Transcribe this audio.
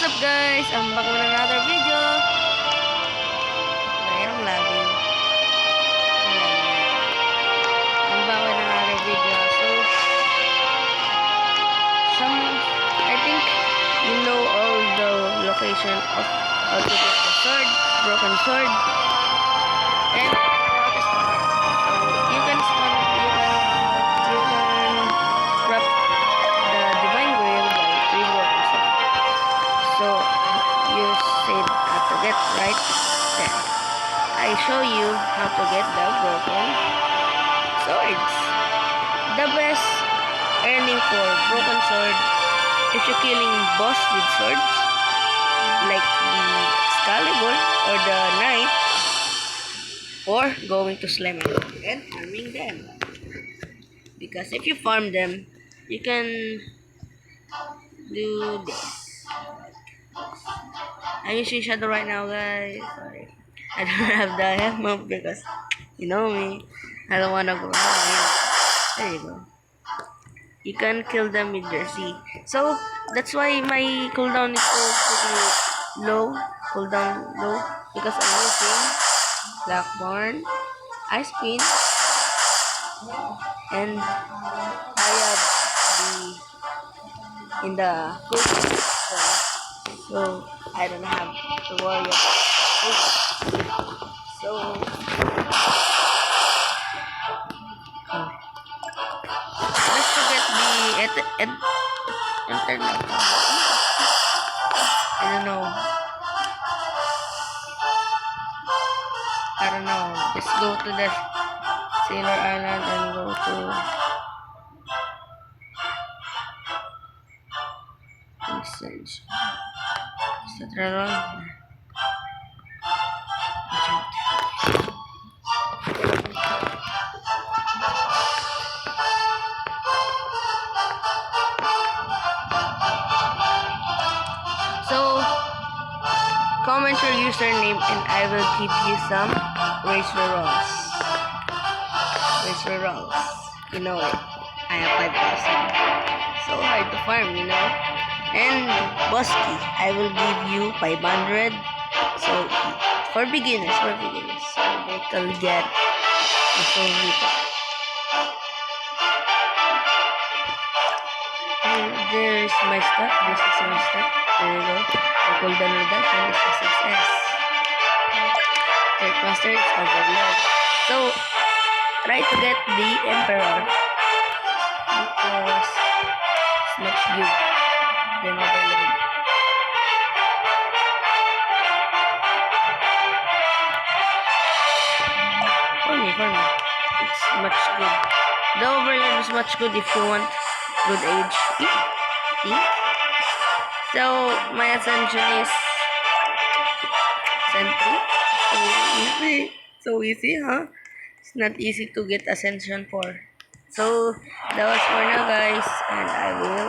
What's up guys? I'm back with another video. Mayroong lagi. I'm back with another video. So, I think you know all the location of how to get the sword, broken sword, and how to spawn it. So, you can grab the divine grail by 3 broken sword. So, you said how to get right then. I show you how to get the broken swords. The best earning for broken sword if you're killing boss with swords like the Excalibur or the Knight, or going to Slimer and farming them. Because if you farm them, you can do this. I'm using Shadow right now, guys. Sorry. I don't have the helmet because you know me. I don't wanna go around. There you go. You can kill them with your C. So that's why my cooldown is so pretty low. Cooldown low because I'm using Blackborn, Ice Queen, and I have the in the cooldown. So I don't have to worry about it. So let's forget the internet. I don't know. Just go to the Sailor Island and go to Message. Is that wrong? So comment your username and I will give you some razor rolls. Razor rolls. You know it. I have 5,000. So hard to farm, you know. And Bosky, I will give you 500. So for beginners, so they can get a full reaper. And there's my stuff. This is my stuff. There you go. The cooldown reduction is a success. Third master is overload. So try to get the Emperor because it's much good than overload. For me. It's much good. The overload is much good if you want good HP. So my ascension is Sentry. So easy, huh? It's not easy to get ascension for. So that was for now, guys, and I will